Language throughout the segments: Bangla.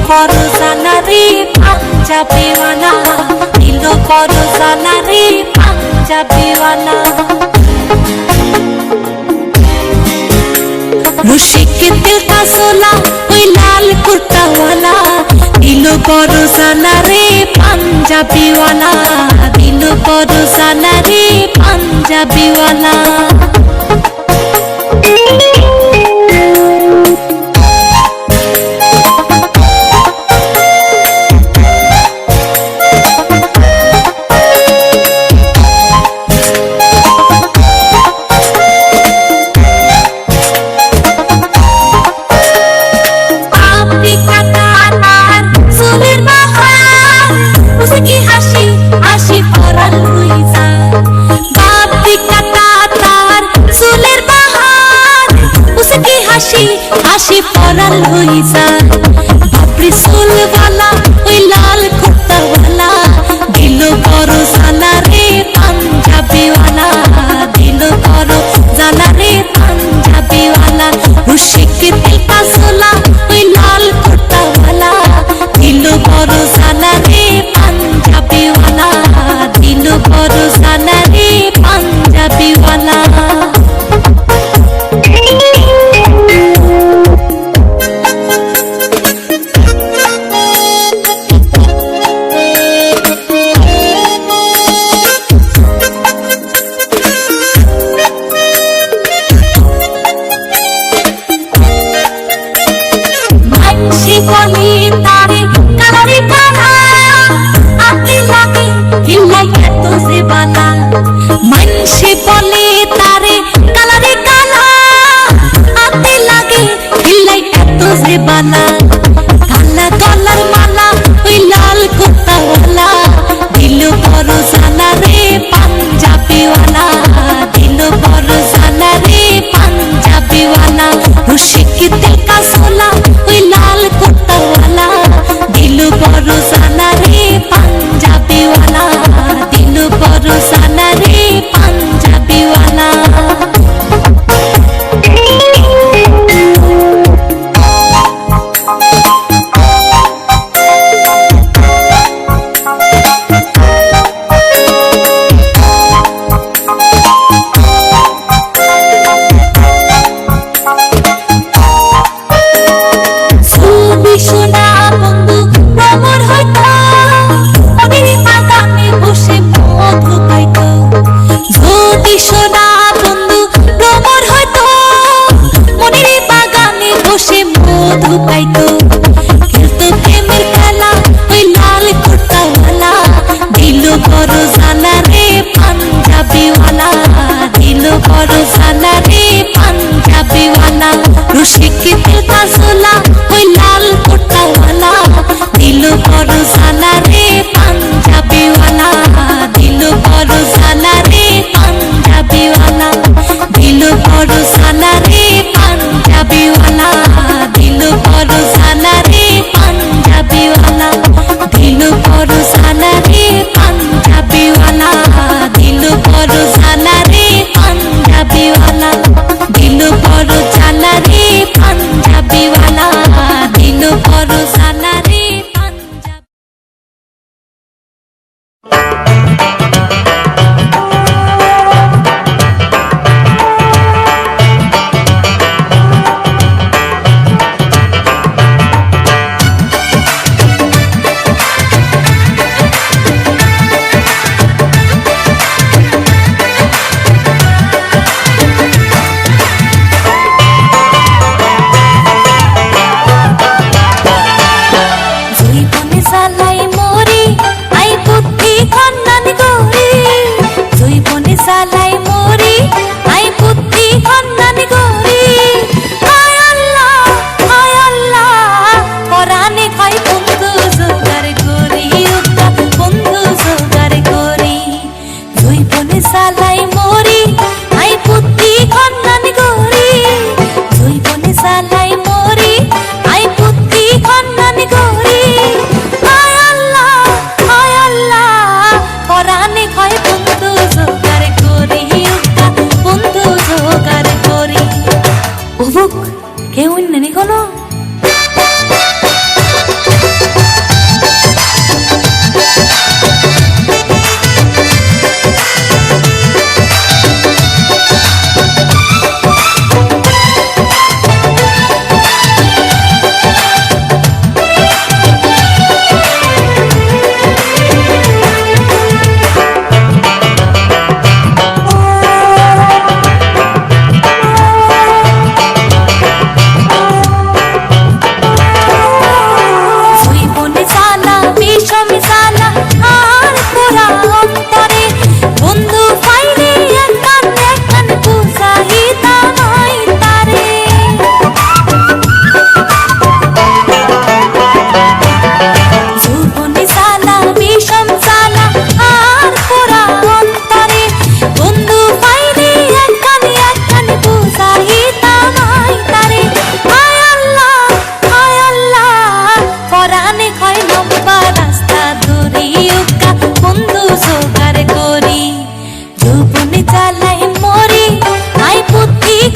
বড় জানা রে পাঞ্জাবিওয়ালা, দিল বড় জানা রে পাঞ্জাবিওয়ালা। মুশিকে দিল কা সোলা ওই লাল কুর্তাওয়ালা, দিল বড় জানা রে পাঞ্জাবিওয়ালা, দিল বড় জানা রে পাঞ্জাবিওয়ালা। হাসি পরাল হইসা বাপরে সোলওয়ালা ওই লাল কুর্তাওয়ালা, দিল বড় জানা রে পাঞ্জাবিওয়ালা, দিল বড় জানা রে পাঞ্জাবিওয়ালা। মুশিকে দিল কা সোলা ওই লাল কুর্তাওয়ালা, দিল বড় জানা রে পাঞ্জাবিওয়ালা, দিল বড় জানা রে পাঞ্জাবিওয়ালা।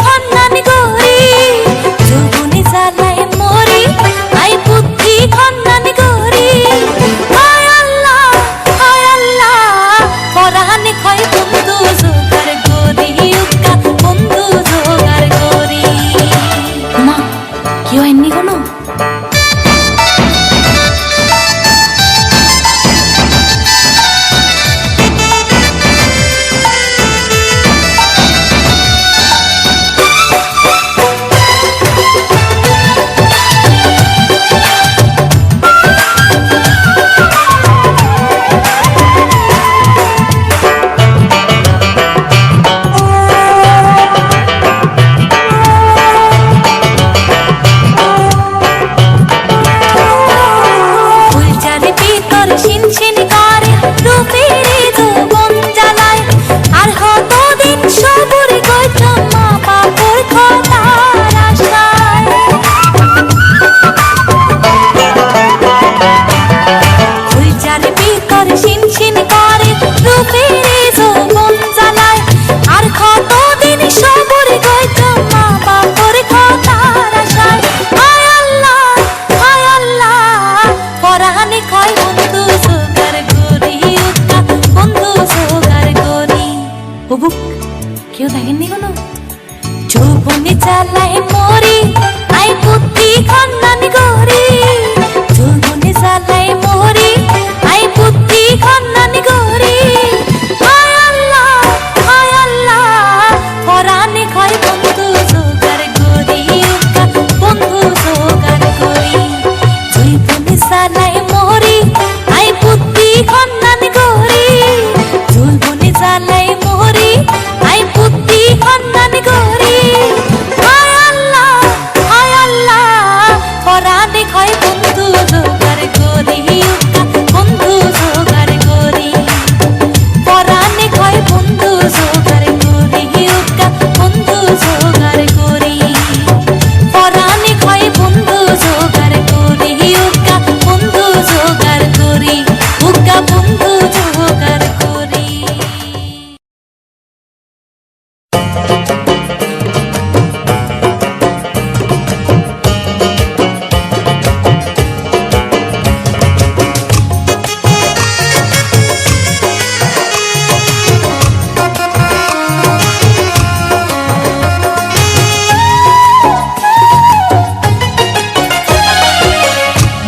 খন্দান গরি যৌবনে জ্বালায় মরি আই বুদ্ধি খন্দান গরি হায় আল্লাহ পরাণে ক্ষয় বন্ধু জোগাড় করি উক্কা বন্ধু জোগাড় করি মা কেউ আইনি কোনো কেউ দেখেননি কোনো যৌবনে জ্বালায় মরি আই বুদ্ধি খন্দান গরি যৌবনে জ্বালায় মরি আই বুদ্ধি খন্দান গরি হায় আল্লাহ পরাণে ক্ষয় বন্ধু জোগাড় করি বন্ধু জোগাড় করি যৌবনে জ্বালায় মরি আই বুদ্ধি খন্দান গরি যৌবনে জ্বালায় মরি আই বুদ্ধি খন্দান গরি হায় আল্লাহ পরাণে ক্ষয় বন্ধু জোগাড় করি বন্ধু জোগাড় করি পরাণে ক্ষয় বন্ধু জোগাড় করি বন্ধু জোগাড় করি পরাণে ক্ষয় বন্ধু জোগাড় করি বন্ধু জোগাড় করি বন্ধু জোগাড় করি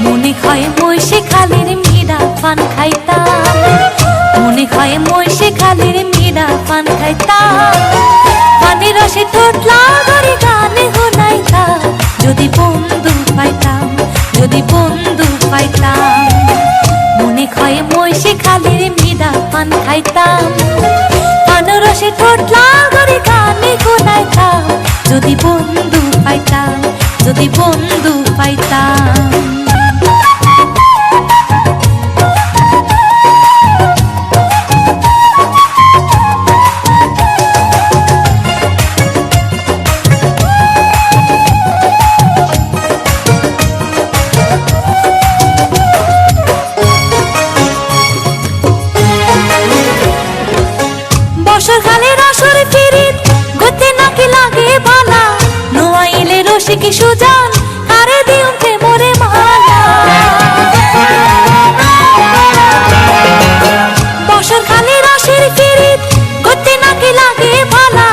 মনে হয় মহিষে খালের মীরা পান খাইতাম মনে হয় মহিষে খালের মীরা পান খাইতাম পানের রসে ঠোঁট লাগরে গানে শোনাইতাম যদি বন্ধু পাইতাম মনে হয় মহিষে খালের মীরা পান খাইতাম পানের রসে ঠোঁট লাগরে গানে শোনাইতাম যদি বন্ধু পাইতাম কি সুজান কারে দিও প্রেমরে মালা বছর খালি রসের ফিরিত গতি নাকি লাগে ভালা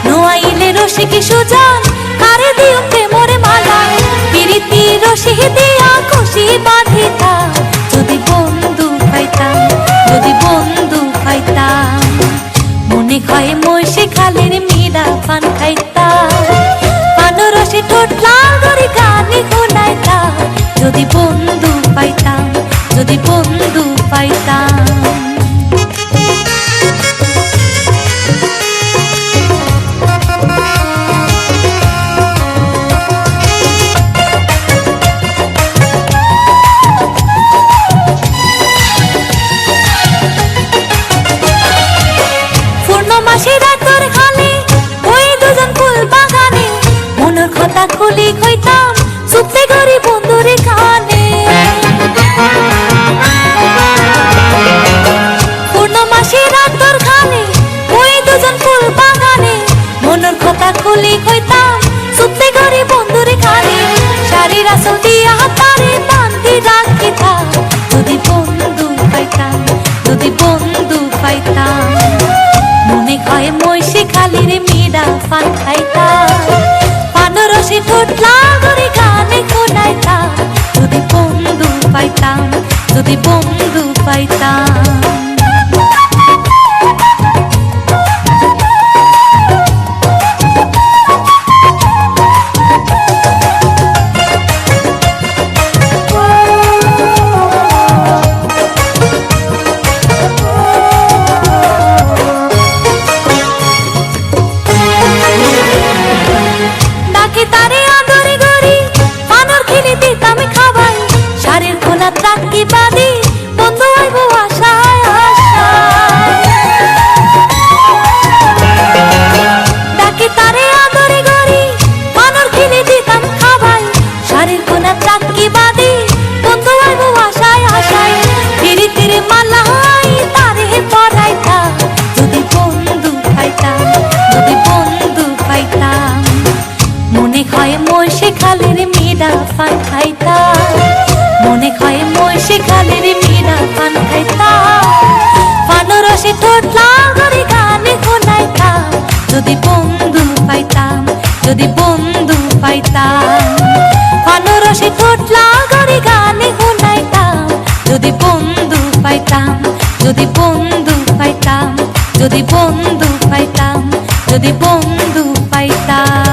নোয়াইলে রসে কি সুজান কারে দিও প্রেমরে মালা পিরিতি রসে দিয়া খুশি বাঁধিতা যদি বন্ধু পাইতাম মনে হয় মহিষে খালের মীরা পান খাইতাম রসে ঠোঁট লাগরে গানে শোনাইতাম যদি বন্ধু পাইতাম পূর্ণমাসে রাতর খালে ওই দুজন ফুল বাগানে মনের কথা খুলি কইতাম চুপতে করি বন্ধুরে কানে হইতাম সুপ্তে করে বন্ধুরে খালি শাড়ির আসল দিয়া তারে বান্ধি রাখিতাম যদি বন্ধু পাইতাম যদি বন্ধু পাইতাম মনে হয় মহিষে খালির মিরা পান খাইতাম পানের রসে ঠোঁট লাগরে গানে শোনাইতাম যদি বন্ধু পাইতাম যদি বন্ধু পাইতাম খালের মিরা পান খাইতাম মনে হয় মহিষে খালের মিরা পান খাইতাম পানের রসে ঠোঁট লাগরে গানে শোনাইতাম যদি বন্ধু পাইতাম যদি বন্ধু পাইতাম পানের রসে ঠোঁট লাগরে গানে শোনাইতাম যদি বন্ধু পাইতাম যদি বন্ধু পাইতাম যদি বন্ধু পাইতাম যদি বন্ধু পাইতাম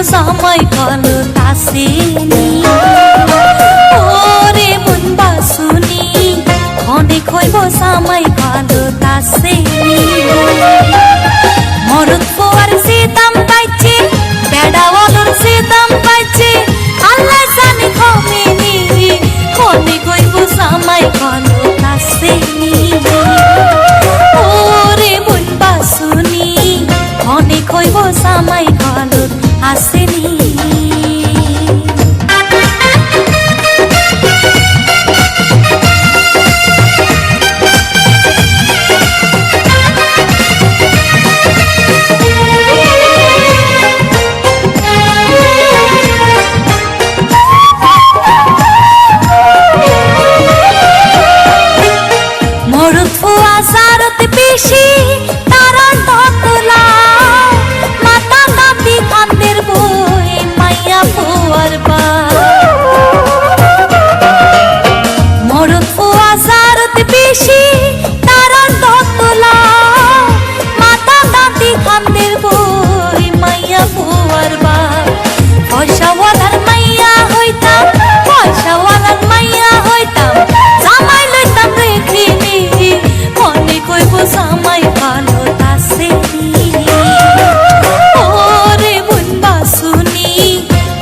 সময় কলো তাসেনি ওরে মন বাসুনি খনে খইব সময় কলো তাসেনি মরদ পোয়ার সে দাম পাইছে বেড়াওয়ালোর সে দাম পাইছে আল্লাহ জানে খমেনি খনে খইব সময় কলো তাসেনি ওরে মন বাসুনি খনে খইব সময় কলো আসেনি মরুদ ফুয়া সারত বেশি তারা ততলা মাতা নাতি কান্দের বই মাইয়া ফুয়ার বা মরুদ ফুয়া সারত বেশি তারা ততলা মাতা নাতি কান্দের বই মাইয়া ফুয়ার বা পয়সাওয়ালার মাইয়া হইতাম পয়সাওয়ালার মাইয়া হইতাম জামাই লইতাম রেখিনি মনে কইব জামাই ভালো তাসেনি ওরে মন বাসুনি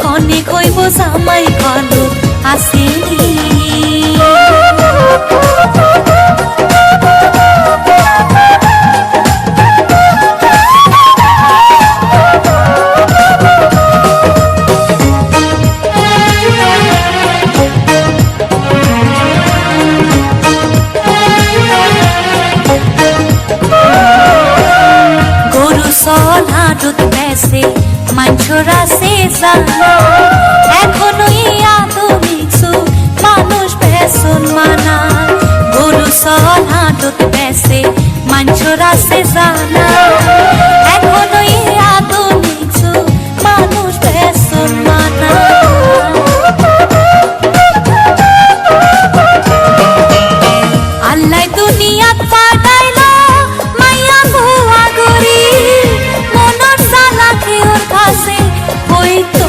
মনে কইব জামাই ভালো আসেনি হাটুত বেসে মাঞ্ছরা সে জানা এখনো আধুনিক যুগ মানুষ বেসন মানা গরু সল হাটুত বেসে মাঞ্ছরা সে জানা এখনো আধুনিক যুগ মানুষ বেসন মানা আল্লাহ দুনিয়াত পাঠাইলো মাইয়া ভুয়া গরি মনের সালাকে ওর কাছে হইতো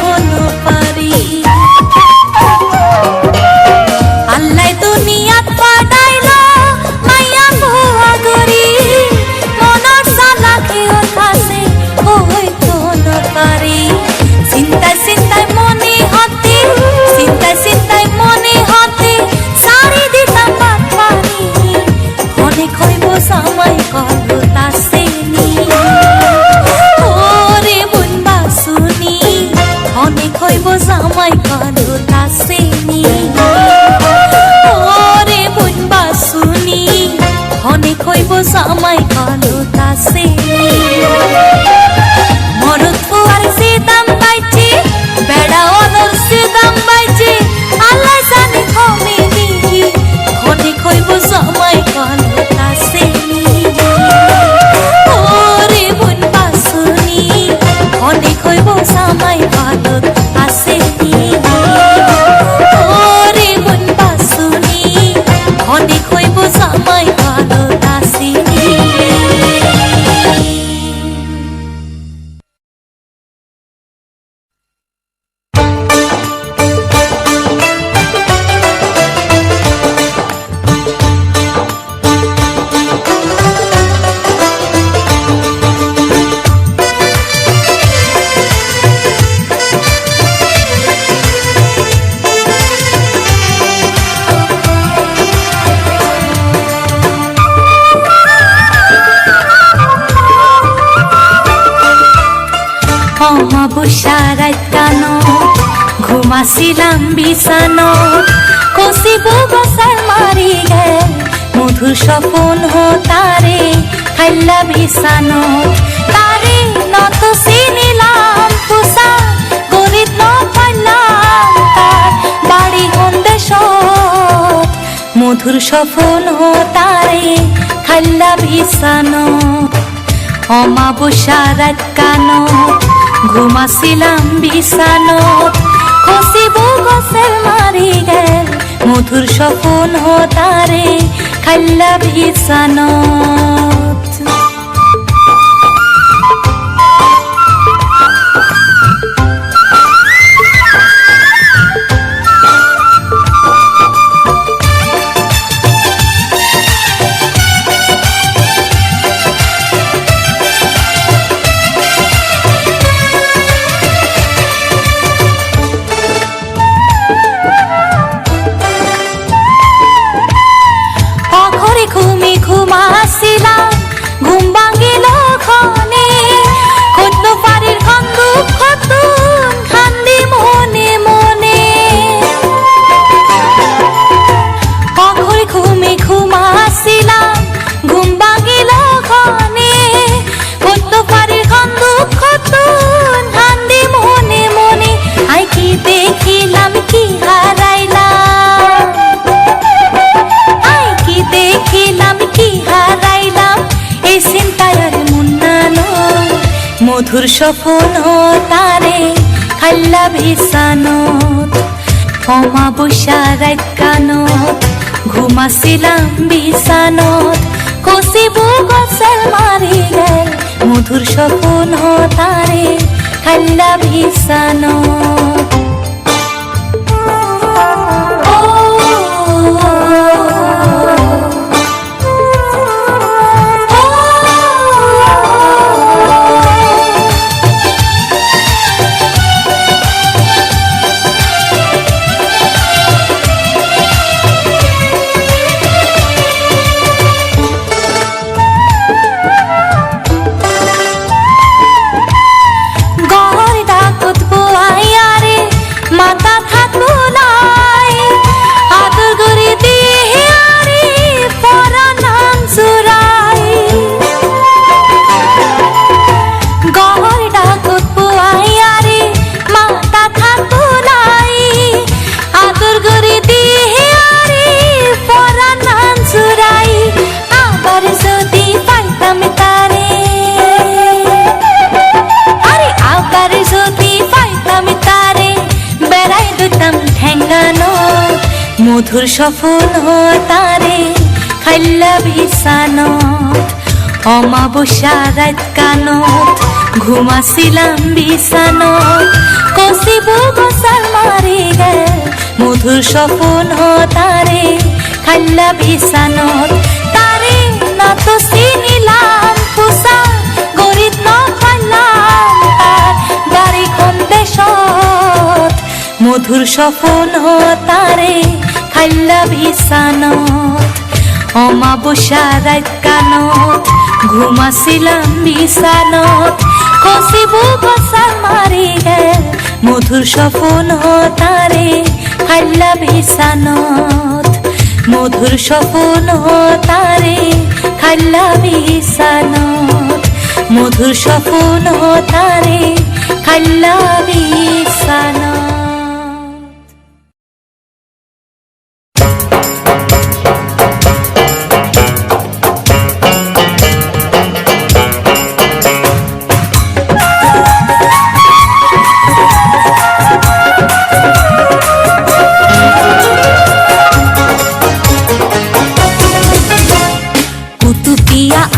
অমাবস্যা রাত কানত ঘুমাছিলাম বিছানত কচিব গছাৰ মাৰি গেল মধুৰ সপোন তাৰে খাইলা বিছানত তাৰে নত চিনিলাম পোছা গলিত নপাইলাম তার বাড়ি সন্দেশত মধুর সপোন তারে খাইলা বিছানত অমাবস্যা রাত কানত ঘুমাছিলাম বিছানত কচিব গছাৰ মাৰি গেল মধুর সপোন তারে খাইলা বিছানত ঘুমাছিলাম ঘুম ভাঙিল ক্ষণে কত পারির খন্দুক খতুন খান্দি মনে মনে অঘরে ঘুমাছিলাম ঘুম ভাঙিল ক্ষণে কত পারির খন্দুক খতুন খান্দি মনে মনে আই কি দেখিলাম কি হারাইলাম আই কি দেখিলাম কি হারাইলাম এই চিন্তায় আর মুন্নানো মধুর সপন তারে খাইলা বিছানত অমাবস্যা রাত কানত ঘুমাছিলাম বিছানত কচিব গছাৰ মাৰি গেল মধুর সপন তারে খাইলা বিছানত মধুর সপন তারে খাইলা বিছানত অমাবস্যা রাত কানত ঘুমাছিলাম বিছানত কচিব গছাৰ মাৰি গেল মধুর সপন তারে খাইলা বিছানত তারে নত চিনিলাম পোছা গলিত নপাইলাম তার বাড়ি সন্দেশত মধুর সপন তারে খাইলা বিছানত অমাবস্যা রাত কানত ঘুমাছিলাম বিছানত কচিব গছাৰ মাৰি গেল মধুর সপন তারে খাইলা বিছানত মধুর সপন তারে খাইলা বিছানত মধুর সপন তারে খাইলা বিছানত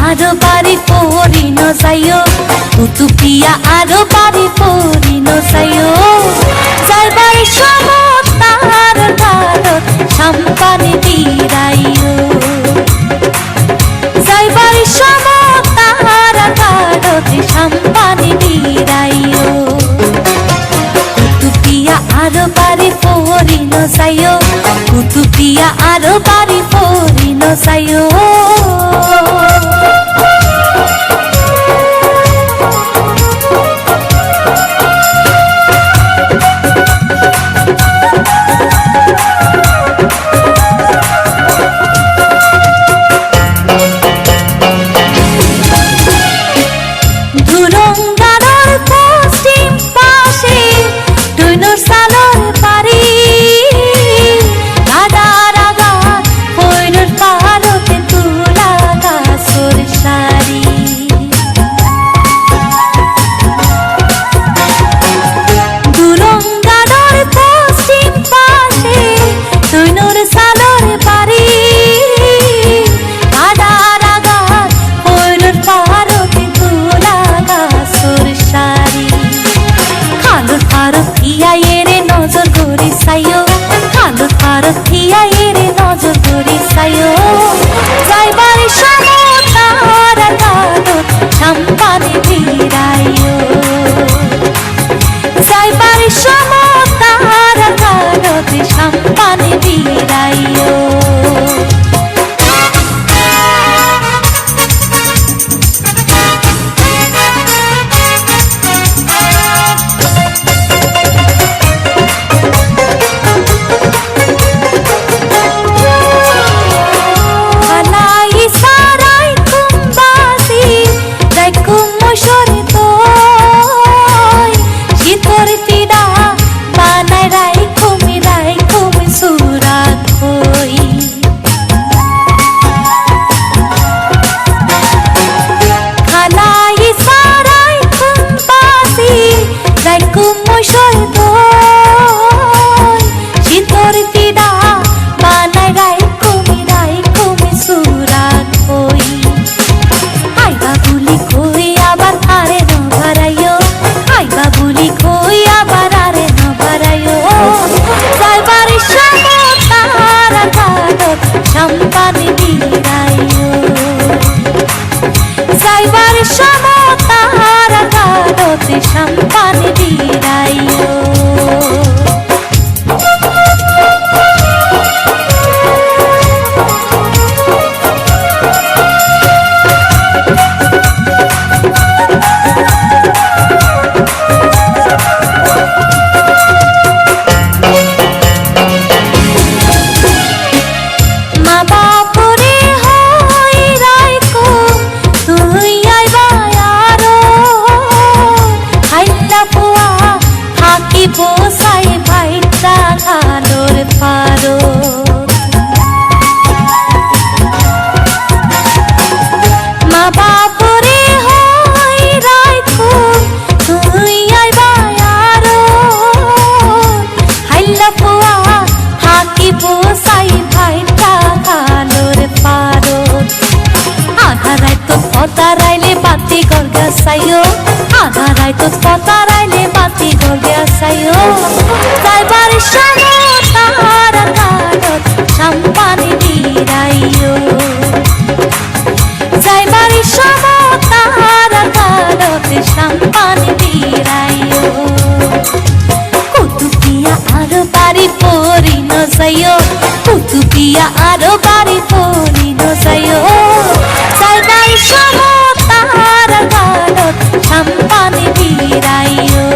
আরো বাড়ি পড়ি ন যাইও উতুপিয়া আরো বাড়ি পড়ি ন যাইও যাইবার সমত তাহার গালত সাম্পানি দিরাইও যাইবার সমত তাহার গালত সাম্পানি দিরাইও উতুপিয়া আরো বাড়ি পড়ি ন যাইও উতুপিয়া আরো বাড়ি পড়ি ন যাইও সাম্পানে বিরাইও। পোসাই ভাইটা খালোর পারো মা বাপরে হই রাইখো তুই আইবা আরো হাইলা পোয়া হাকি পোসাই ভাইটা খালোর পারো। আধা রাইতো পতারাইলে বাতি গর্গা সাইও, আধা রাইতো পতারাইলে বাতি গর্গা সাইও। যাইবার সমতার কালত সাম্পানে বিরাইও, যাইবার সমতার কালত সাম্পানে বিরাইও। কুতুপিয়া আরো বাড়ি পরি ন যাইও, কুতুপিয়া আরো বাড়ি পরি ন যাইও। যাইবার সমতার কালত সাম্পানে বিরাইও,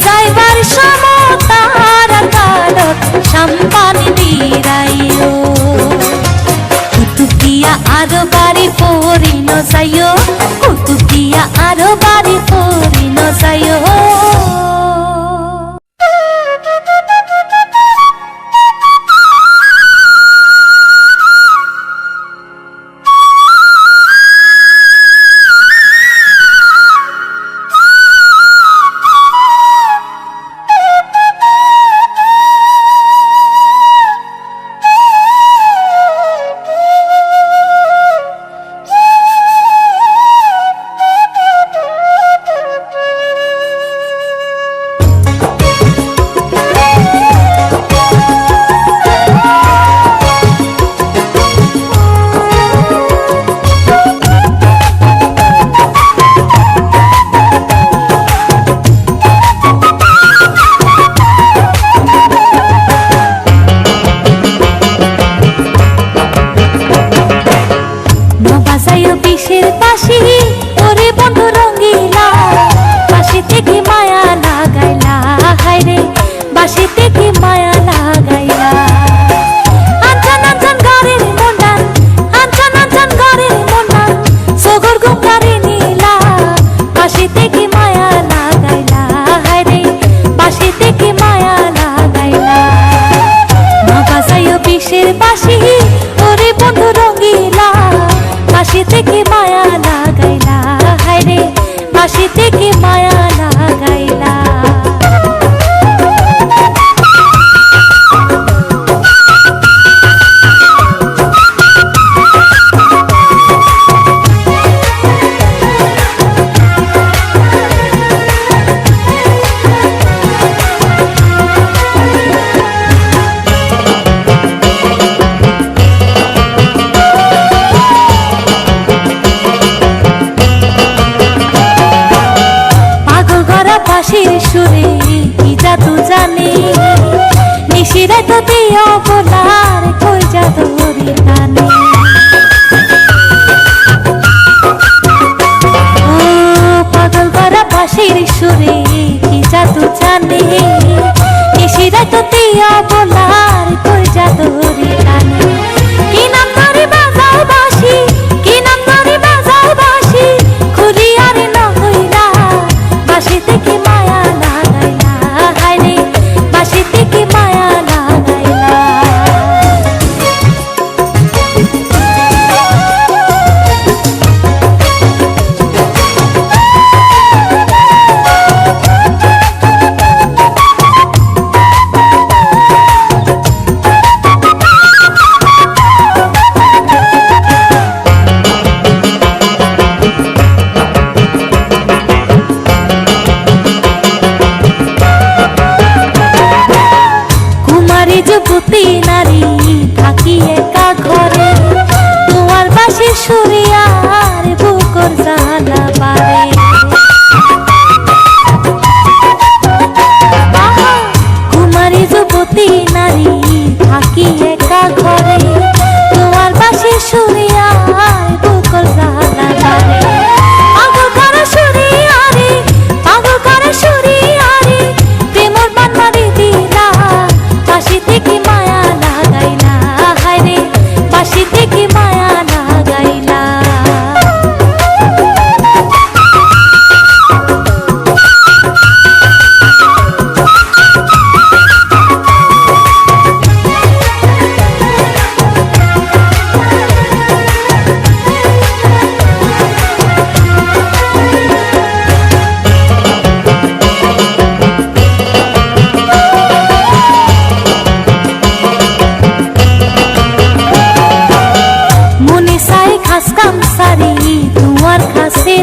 যাইবার সমতার কালত সাম্পানে বিরাইও। কুতুপিয়া আরো বাড়ি পরি ন যাইও, কুতুপিয়া আরো বাড়ি পরি ন যাইও।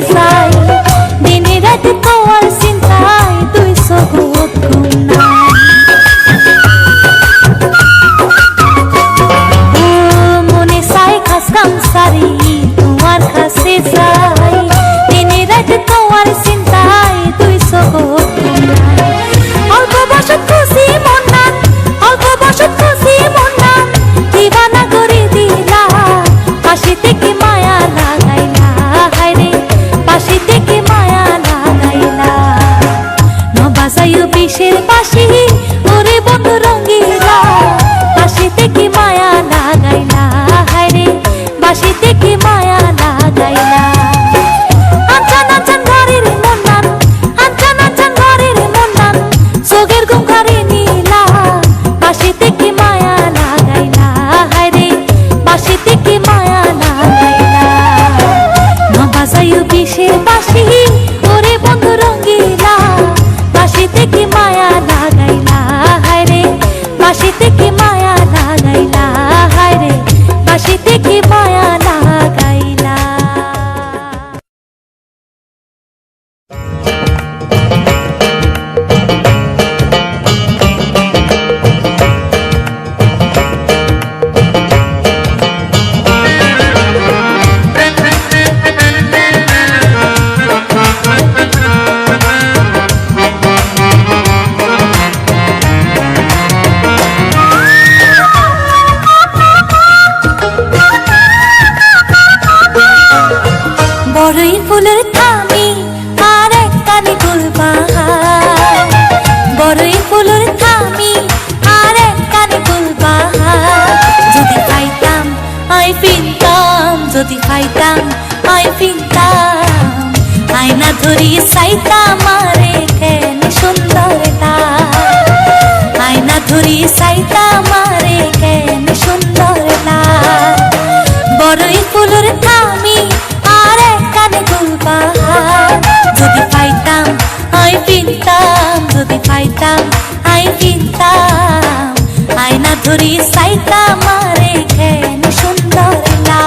যাই দিনে রাতে তোমার চিন্তায় দুই চোখ ঘুম নাই মনে চাই খাস কাম সারি তোমার কাছে যাই দিনে রাতে তোমার চিন্তায় দুই চোখ ঘুম নাই অল্প বসত খুশি মন নান অল্প বসত খুশি মন নান দিবানা করে দিলা পাশে থেকে মায়া লাগাইলা হায়রে পাশে থেকে মায়া লাগাইলা নবাজাইও বিষের পাশে ওরে বন্ধু রঙ্গিলা পাশে থেকে মায়া লাগাইলা হায়রে পাশে থেকে মায়া লাগাইলা আনচান আনচান ঘরের মন নান আনচান আনচান ঘরের মন নান চোখের ঘুম ঘরে নীলা পাশে থেকে মায়া লাগাইলা হায়রে পাশে থেকে মায়া লাগাইলা নবাজাইও বিষের পাশে ওরে বন্ধু রঙ্গিলা পাশে থেকে মায়া লাগাইলা হায়রে পাশে থেকে মায়া লাগাইলা হায়রে পাশে থেকে মায়া লাগাইলা বড়ই ফুলের থামি আর এক কানে গুলবাহার বড়ই ফুলের থামি আর এক কানে গুলবাহার যদি পাইতাম আই ফিনতাম যদি পাইতাম আই ফিনতাম আয়না ধরি চাইতাম আরে কেন সুন্দরতা আয়না ধরি চাইতাম আরে কেন সুন্দরতা বড়ই ফুলের থামি আর এক কানে গুলবাহার যদি পাইতাম আই ফিনতাম যদি পাইতাম আই ফিনতাম আয়না ধরি চাইতাম আরে কেন সুন্দরতা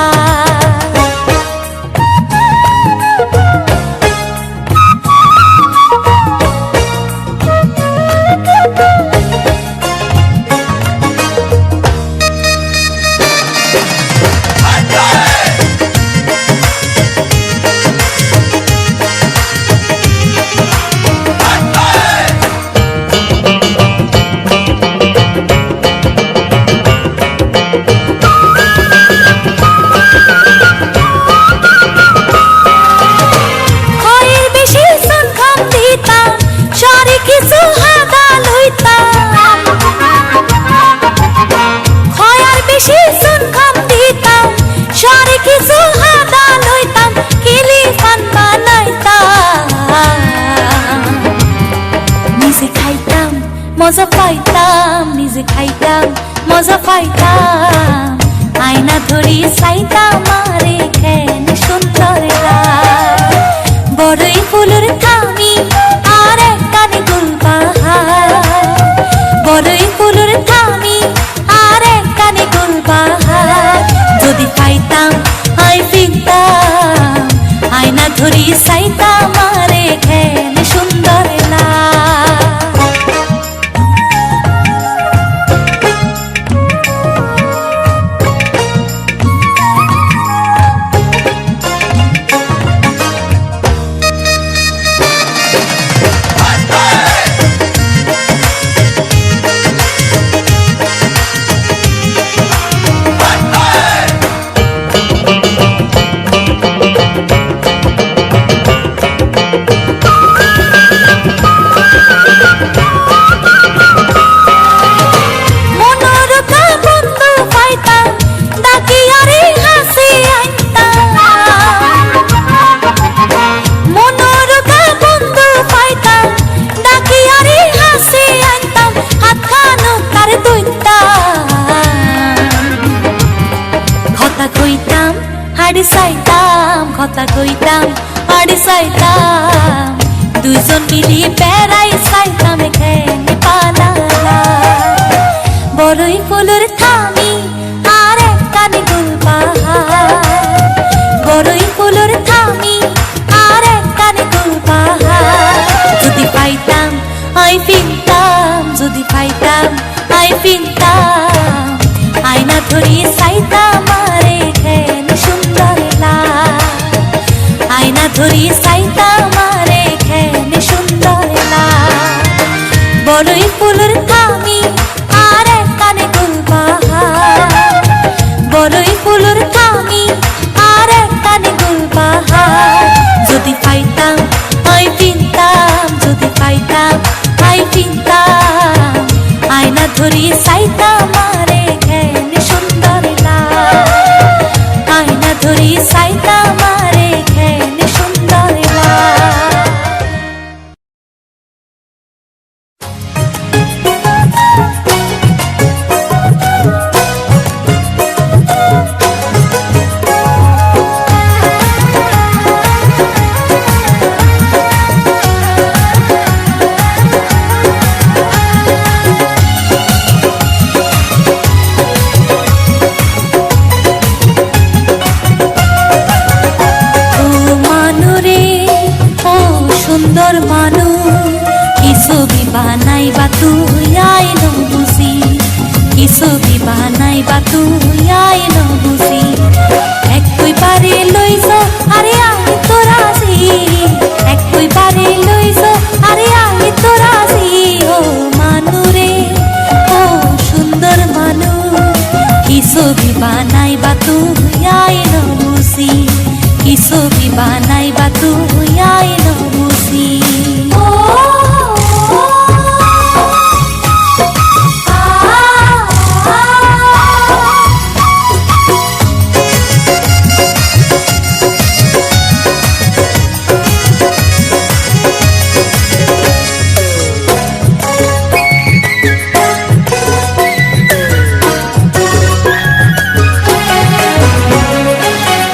মজা পাইতাম নিজে খাইতাম মজা পাইতাম আয়না ধরি চাইতাম আরে কেন সুন্দরতা বড়ই ফুলের থামি আর এক কানে গুলবাহার বড়ই ফুলের থামি আর এক কানে গুলবাহার যদি পাইতাম আই ফিনতাম আয়না ধরি চাইতাম আরে কেন সুন্দরতা আড়ি চাইতাম কথা কইতাম আড়ি চাইতাম দুইজন মিলি বেড়াই চাইতাম এখানে পানালা বড়ই ফুলের থামি আর এক কানে গুলবাহার বড়ই ফুলের থামি আর বড়ই ফুলের থামি আর এক কানে গুলবাহার, বড়ই ফুলের থামি আর এক কানে গুলবাহার। যদি পাইতাম আই পিনতাম, যদি পাইতাম আই পিনতাম, আয়না ধরিয়ে চাইতাম আরে ঘেন সুন্দর লাল, আয়না ধরিয়ে চাইতাম আরে ঘেন সুন্দর লাল। সুন্দর মানু কি ছবি বানাইবা তুই আইন বুঝি, কি ছবি বানাইবা তুই আইন বুঝি। একই বারে লইছ আরে আমি তো রাজি, একই বারে লইছ আরে আমি তো রাজি। ও মানু রে ও সুন্দর মানু কি ছবি বানাইবা তুই আইন বুঝি, কি ছবি বানাইবা তুই আইন বুঝি।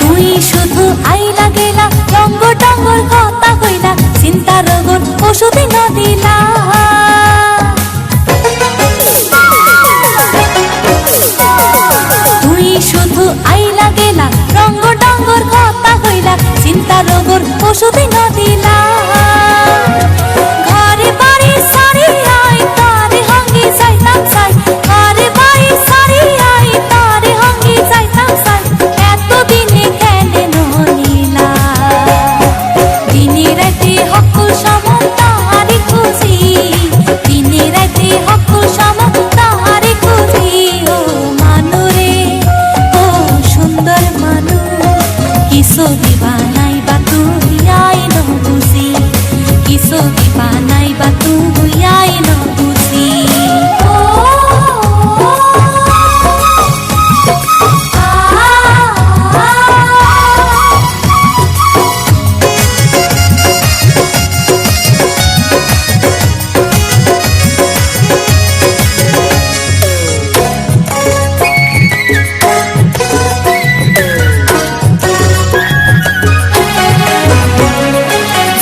তুই শুধু আইলা গেলা রঙ্গ টঙ্গর কথা কইলা, চিন্তা রোগর ওষুধ না দিলা। তুই শুধু আইলা গেলা রঙ্গ টঙ্গর কথা কইলা, চিন্তা রোগর ওষুধ না দিলা। ঘরে বাড়ি সারি আই তারে হাঙ্গি যাইতাম চাই, ঘরে বাড়ি সারি আই তারে হাঙ্গি যাইতাম চাই। এতদিনে কেন নহিলা দিনে রাতে হকুল সমান তাহারে খুঁজি, দিনে রাতে হকুল সমান তাহারে খুঁজি। ও মানু রে ও সুন্দর মানু কি ছবি বানাইবা তুই আইন বুঝি, কি ছবি বানাইবা তুই আইন বুঝি।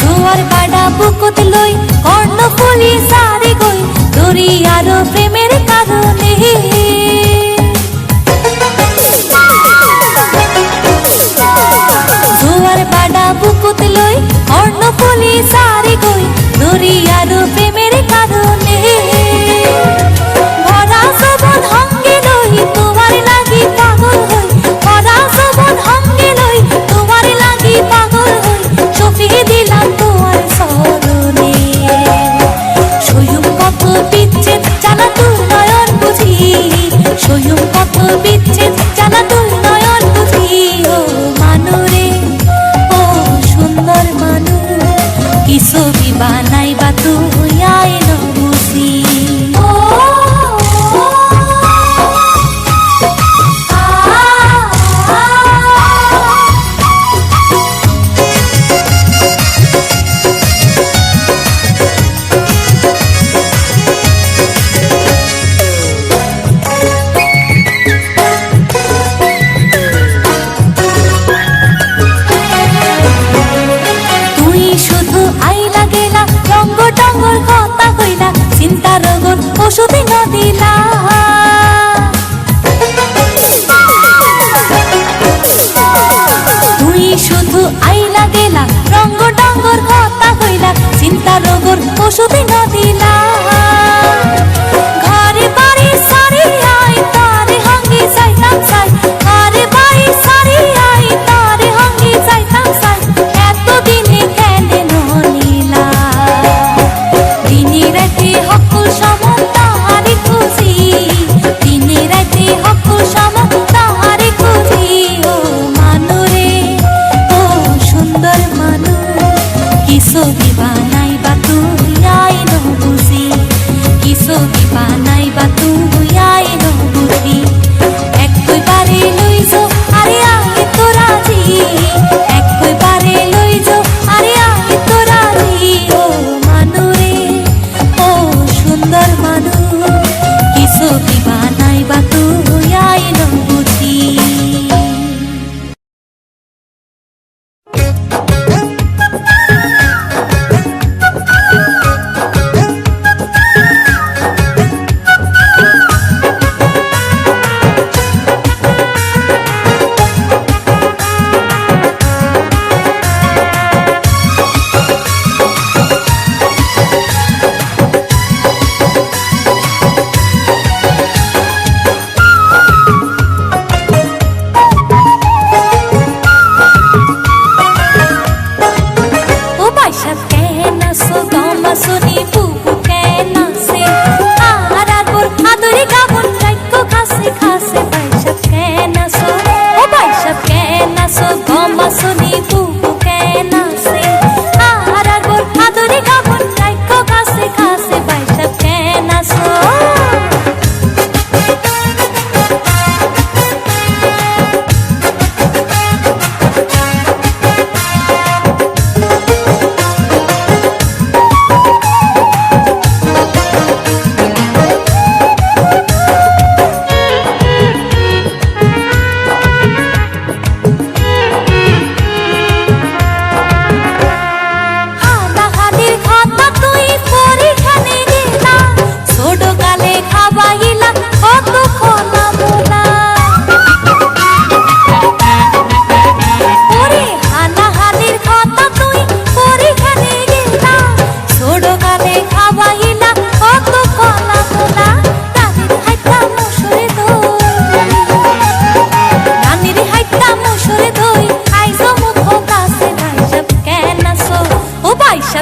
জোয়ার বাড়া বুকুত লই কর্ণফুলি সারে গই, দরিয়ার প্রেমের কারণে। জোয়ার বাড়া বুকুত লই কর্ণফুলি সারে গই, দরিয়ার প্রেমের কারণে। ভরা যৌবন হাঙ্গে লই তোমার লাগি পাগল হই, ভরা যৌবন হাঙ্গে লই তোমার লাগি পাগল হই। সপিয়ে দিলাম তোমার স্মরণে, সয়ুম কত বিচ্ছেদ জানা তুই নয়ন বুঝি, সয়ুম কত বিচ্ছেদ জানা তুই নয়ন বুঝি। ও মানু রে ও সুন্দর মানু কি ছবি বানাইবা তুই আইন বুঝি। তুই শুধু আইলা গেলা রঙ্গ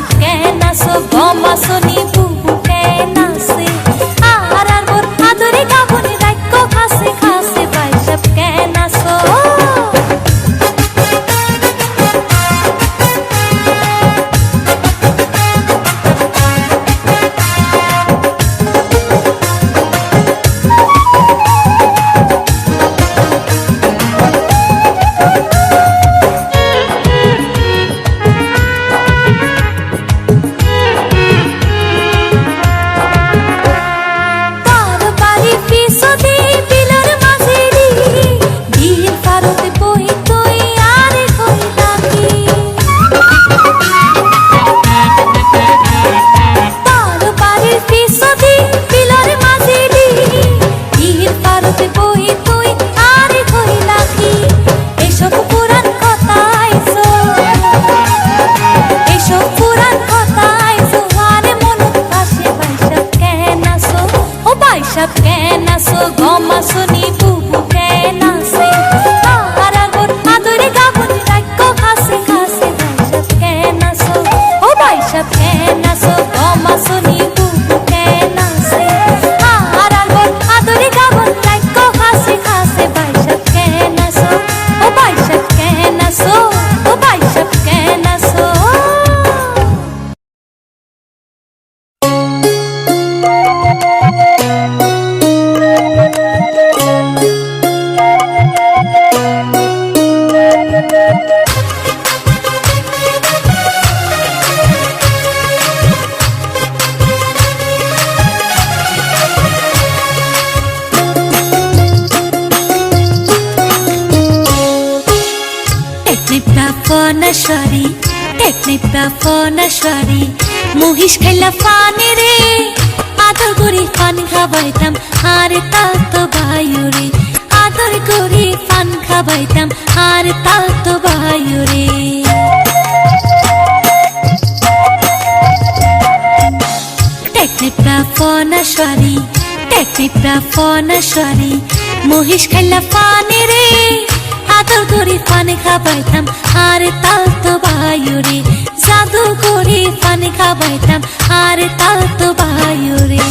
বাইসাব কেন আসো গম আসনি বুবু কেন আসে আর মোর আদরে গাবনে রাইক্য খাসে খাসে বাইসাব কেন আসো বাইসাব কেন আসো গম আসনি বুবু কেন আসে আর মোর আদরে গাবনে রাইক্য খাসে খাসে বাইসাব কেন আসো ও বাইসাব কেন আসো গম আসনি বুবু কেন আসে আর মোর আদরে গাবনে রাইক্য খাসে খাসে বাইসাব কেন আসো ও বাইসাব কেন আসো ও বাইসাব কেন আসো টেকনিপ্রাফনাশারি মহিষ খাইলা ফানি রে আদর করি ফান খাবাইতাম আর তাও তো বায়ু রে আদর করি ফান খাবাইতাম আর তাও তো বায়ু রে টেকনিপ্রাফনাশারি মহিষ খাইলা ফানি রে আদর করি পানি খাবাইতাম আর তাও তো বায়ু রে জাদু করি পানি খাবাইতাম আর তাও তো বায়ু রে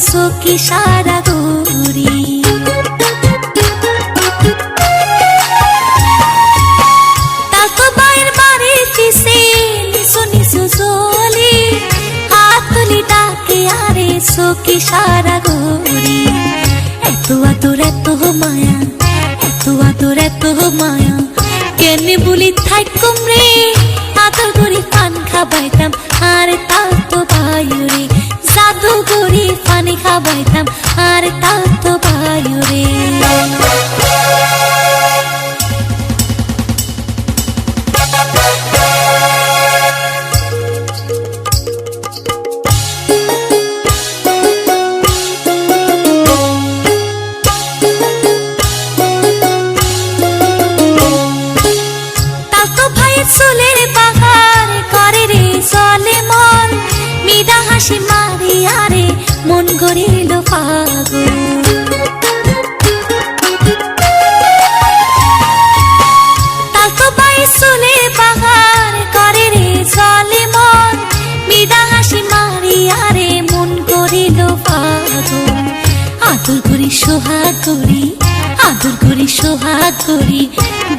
সখী সারা গৌরী তাতো বাইর বাড়ি পিছে নিসু নিসু জলি হাত তুলি ডাকে আরে সখী সারা গৌরী এত আদর এত মায়া এত আদর এত মায়া কেনে বলি থাইকুম রে আদর করি পান খাবাইতাম আর তাও তো বায়ু রে জাদু করি পানি খাবাইতাম আর তাও তো বায়ু রে চুলের বাগান করে রে চলে মন মিদা হাসি মারি আরে মন গড়িল পাগল তাতো বাই চুলের বাগান করে রে চলে মন মিদা হাসি মারি আরে মন গড়িল পাগল আদর করি সোহাগ করি আদর করি সোহাগ করি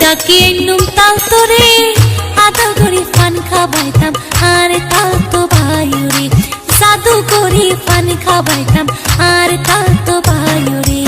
ডাকে নুম তাল তোরে আদর করি পান খাবাইতাম আর তাও তো বায়ু রে জাদু করি পান খাবাইতাম আর তাও তো বায়ু রে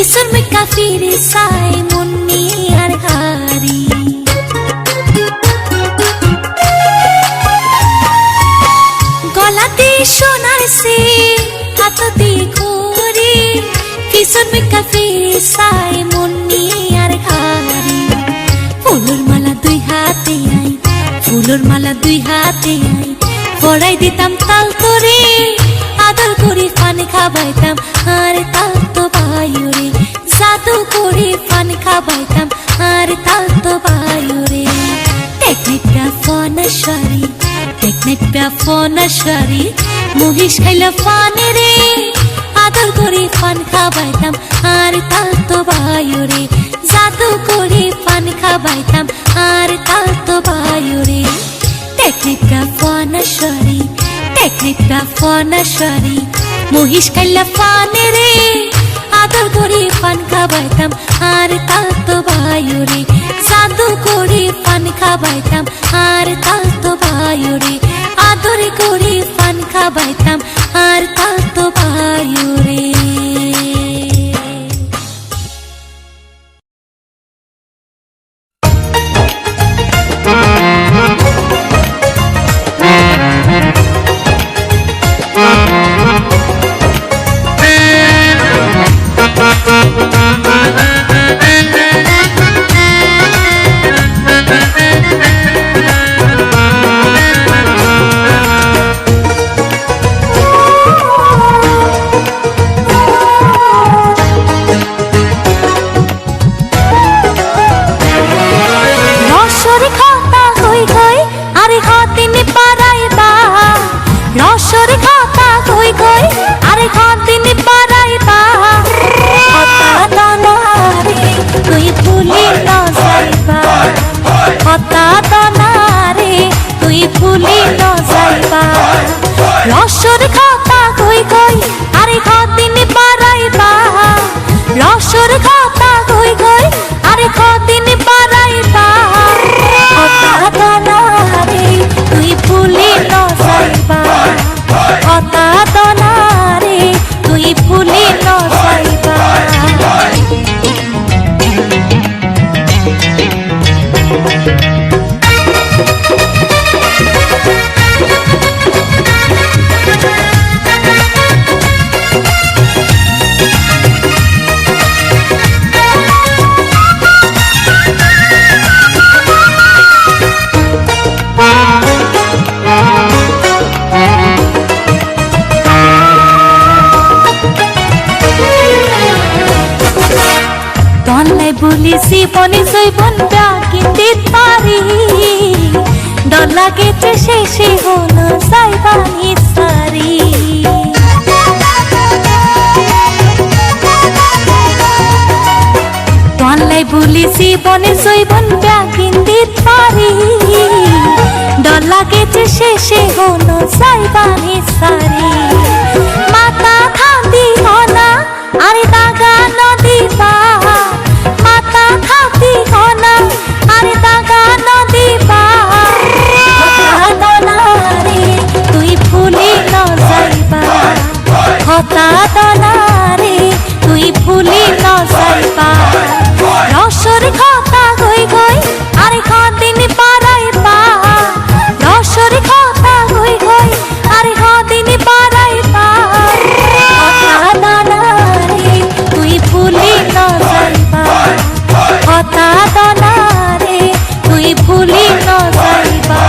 কিশোর মেকা ফিরে সাই মুন্নি আর হারি গলাতে সোনার সে হাততে ঘড়ি কিশোর মেকা ফিরে সাই মুন্নি আর হারি ফুলের মালা দুই হাতে আই ফুলের মালা দুই হাতে আই পড়াই দিতাম তাল তোরে আদর করে পান খাবাইতাম আর তাল তো বায়ুরে জাদু করে পান খাবাইতাম আর তাল তো বায়ুরে টেকনিকটা ফনাশারি টেকনিকটা ফনাশারি মহিষ খাইলা পানে রে আদর করে পান খাবাইতাম আর তাল তো বায়ুরে জাদু করে পান খাবাইতাম আর তাল তো বায়ুরে টেকনিকটা ফনাশারি টেকনিকটা ফনাশারি মহিষ খাইলা পানে রে আদর করে পান খাবাইতাম আর তাল তো বায়ুরে জাদু করে পান খাবাইতাম আর তাল তো বায়ুরে আদর করে পান খাবাইতাম আর তাল তো বায়ুরে রসর খাতা কই কই আরে কদিন পারাইবা রসর খাতা কই কই আরে কদিন পারাইবা কথা দনারে তুই ভুলি ন যাইবা কথা দনারে তুই ভুলি ন যাইবা বলি জীবনে জৈবন কিনতে পারি ডর লাগেছে শেষে হলো যাইবানি সারি তলাই বলি জীবনে জৈবন কিনতে পারি ডর লাগেছে শেষে হলো যাইবানি সারি মাথা খান্দি হনা আরে দাগা নদী পা মাতা খাতি হনা আরে দাগা নদী পারে তুই ভুলি ন যাইবা হতা দনারে তুই ভুলি ন যাইবা রসর খাতা গই গই আরে কদিন পারাইবা রসর খাতা গই গই আরে কদিন পারাইবা হতা দনারে তুই ভুলি ন যাইবা কথা দনারে তুই ভুলি ন যাইবা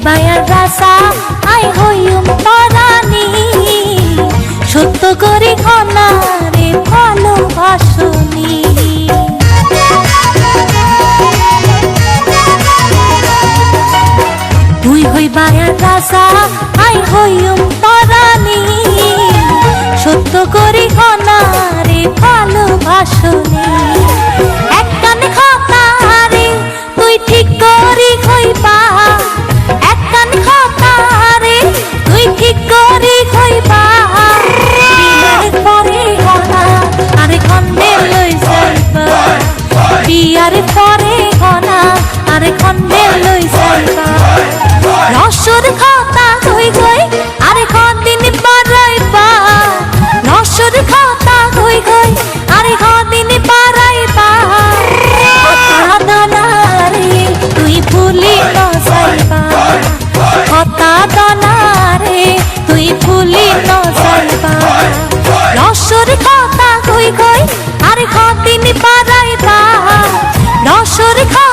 বায়ার রাসা আই হইম পরানি সত্য করে ঘনারে ভালোবাসনি তুই হই বায়ার রাসা আই হইম পরানি সত্য করে ঘনারে ভালোবাসনি এক কানে খাতা রে পরে গনা আরে খন্ডে লই যাইবা রসর খাতা কই কই আরে কদিন পারাইবা রসর খাতা কই কই আরে কদিন পারাইবা কথা দনারে তুই ভুলি ন যাইবা কথা দনারে তুই ভুলি ন যাইবা রসর খাতা কই কই আরে কদিন পারাইবা রসর খাতা